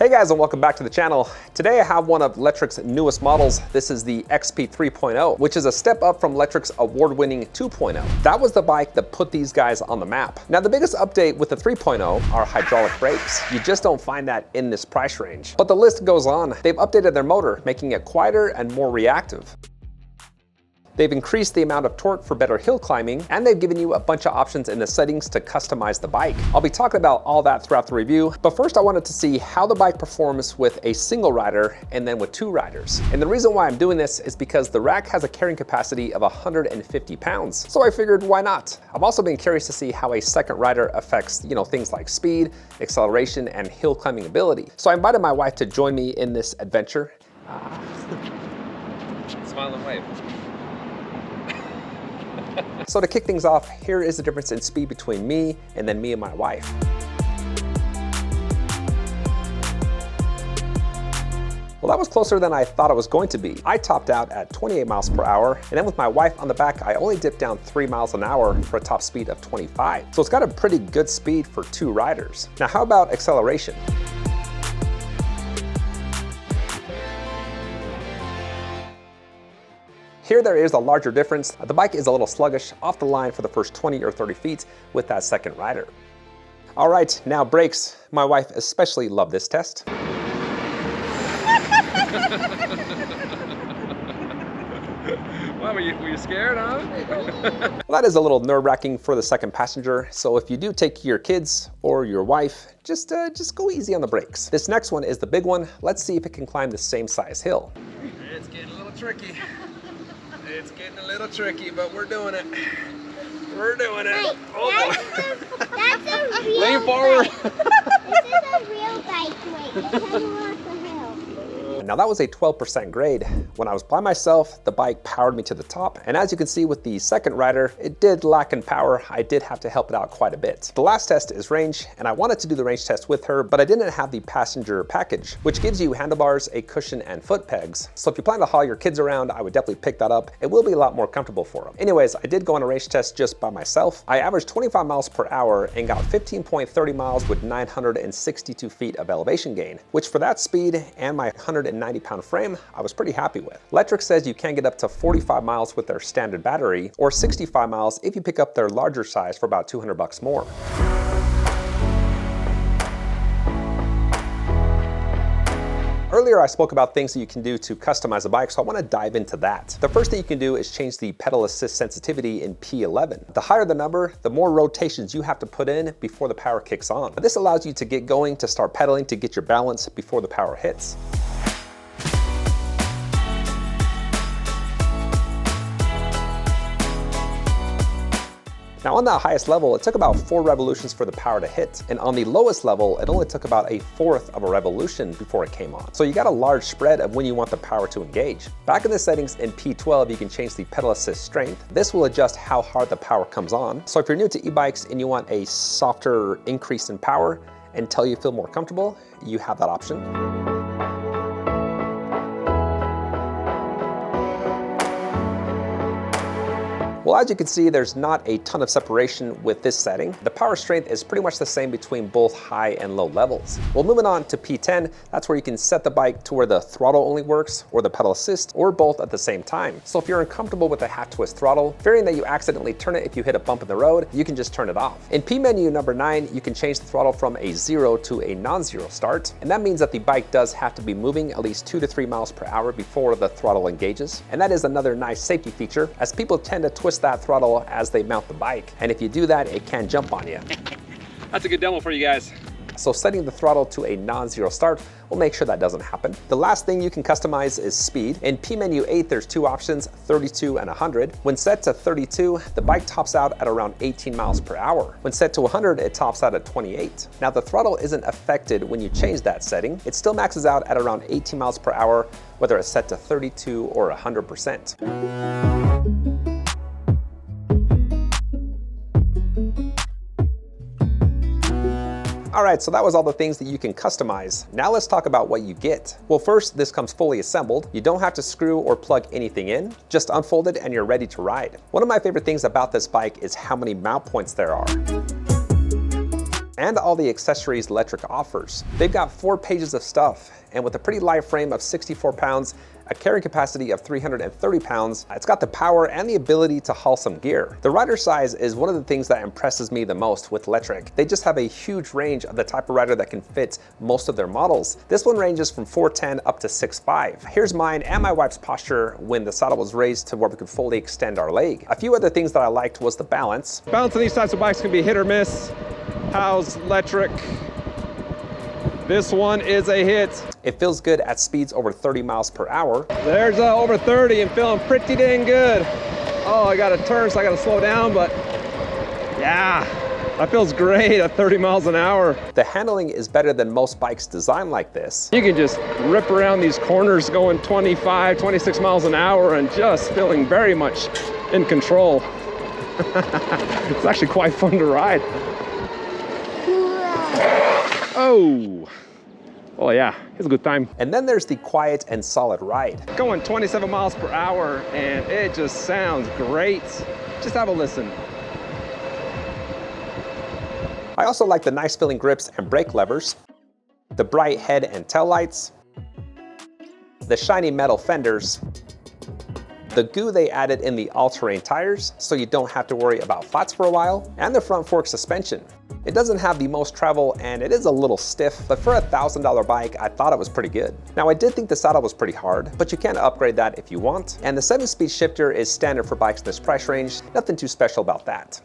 Hey guys, and welcome back to the channel. Today I have one of Lectric's newest models. This is the XP 3.0, which is a step up from Lectric's award-winning 2.0. That was the bike that put these guys on the map. Now the biggest update with the 3.0 are hydraulic brakes. You just don't find that in this price range. But the list goes on. They've updated their motor, making it quieter and more reactive. They've increased the amount of torque for better hill climbing, and they've given you a bunch of options in the settings to customize the bike. I'll be talking about all that throughout the review, but first I wanted to see how the bike performs with a single rider and then with two riders. And the reason why I'm doing this is because the rack has a carrying capacity of 150 pounds. So I figured, why not? I've also been curious to see how a second rider affects, things like speed, acceleration, and hill climbing ability. So I invited my wife to join me in this adventure. Smile and wave. So to kick things off, here is the difference in speed between me and then me and my wife. Well, that was closer than I thought it was going to be. I topped out at 28 miles per hour, and then with my wife on the back, I only dipped down 3 miles an hour for a top speed of 25. So it's got a pretty good speed for two riders. Now, how about acceleration? Here there is a larger difference. The bike is a little sluggish off the line for the first 20 or 30 feet with that second rider. All right, now brakes. My wife especially loved this test. Well, were you scared, huh? Well, that is a little nerve-wracking for the second passenger, so if you do take your kids or your wife, just go easy on the brakes. This next one is the big one. Let's see if it can climb the same size hill. It's getting a little tricky. It's getting a little tricky, but we're doing it. We're doing it. Wait, that's a real Lean forward. This is a real bike, wait. It can walk the hill. Now that was a 12% grade. When I was by myself, the bike powered me to the top. And as you can see with the second rider, it did lack in power. I did have to help it out quite a bit. The last test is range, and I wanted to do the range test with her, but I didn't have the passenger package, which gives you handlebars, a cushion, and foot pegs. So if you plan to haul your kids around, I would definitely pick that up. It will be a lot more comfortable for them. Anyways, I did go on a range test just by myself. I averaged 25 miles per hour and got 15.30 miles with 962 feet of elevation gain, which for that speed and my 190-pound frame, I was pretty happy with. Lectric says you can get up to 45 miles with their standard battery, or 65 miles if you pick up their larger size for about $200 more. Earlier I spoke about things that you can do to customize a bike, so I want to dive into that. The first thing you can do is change the pedal assist sensitivity in P11. The higher the number, the more rotations you have to put in before the power kicks on. This allows you to get going, to start pedaling, to get your balance before the power hits. Now on that highest level, it took about 4 revolutions for the power to hit. And on the lowest level, it only took about 1/4 of a revolution before it came on. So you got a large spread of when you want the power to engage. Back in the settings in P12, you can change the pedal assist strength. This will adjust how hard the power comes on. So if you're new to e-bikes and you want a softer increase in power until you feel more comfortable, you have that option. Well, as you can see, there's not a ton of separation with this setting. The power strength is pretty much the same between both high and low levels. Well, moving on to P10, that's where you can set the bike to where the throttle only works, or the pedal assist, or both at the same time. So if you're uncomfortable with a half twist throttle, fearing that you accidentally turn it if you hit a bump in the road, you can just turn it off. In P menu number 9, you can change the throttle from a 0 to a non-zero start. And that means that the bike does have to be moving at least 2 to 3 miles per hour before the throttle engages. And that is another nice safety feature, as people tend to twist that throttle as they mount the bike. And if you do that, it can jump on you. That's a good demo for you guys. So setting the throttle to a non-zero start will make sure that doesn't happen. The last thing you can customize is speed. In P menu 8, there's 2 options, 32 and 100. When set to 32, the bike tops out at around 18 miles per hour. When set to 100, it tops out at 28. Now the throttle isn't affected when you change that setting. It still maxes out at around 18 miles per hour, whether it's set to 32 or 100%. All right, so that was all the things that you can customize. Now let's talk about what you get. Well, first, this comes fully assembled. You don't have to screw or plug anything in, just unfold it and you're ready to ride. One of my favorite things about this bike is how many mount points there are. and all the accessories Lectric offers. They've got 4 pages of stuff, and with a pretty light frame of 64 pounds, a carrying capacity of 330 pounds, it's got the power and the ability to haul some gear. The rider size is one of the things that impresses me the most with Lectric. They just have a huge range of the type of rider that can fit most of their models. This one ranges from 4'10" up to 6'5". Here's mine and my wife's posture when the saddle was raised to where we could fully extend our leg. A few other things that I liked was the balance. Balance on these types of bikes can be hit or miss. How's Lectric? This one is a hit. It feels good at speeds over 30 miles per hour. There's over 30 and feeling pretty dang good. Oh, I got a turn, so I got to slow down, but yeah, that feels great at 30 miles an hour. The handling is better than most bikes designed like this. You can just rip around these corners going 25, 26 miles an hour and just feeling very much in control. It's actually quite fun to ride. Oh, yeah, it's a good time. And then there's the quiet and solid ride. Going 27 miles per hour and it just sounds great. Just have a listen. I also like the nice feeling grips and brake levers, the bright head and tail lights, the shiny metal fenders, the goo they added in the all-terrain tires so you don't have to worry about flats for a while, and the front fork suspension. It doesn't have the most travel and it is a little stiff, but for a $1,000 bike, I thought it was pretty good. Now I did think the saddle was pretty hard, but you can upgrade that if you want. And the 7-speed shifter is standard for bikes in this price range, nothing too special about that.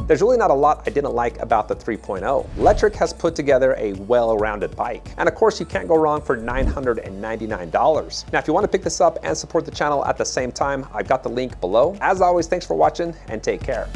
There's really not a lot I didn't like about the 3.0. Lectric has put together a well-rounded bike. And of course, you can't go wrong for $999. Now, if you want to pick this up and support the channel at the same time, I've got the link below. As always, thanks for watching and take care.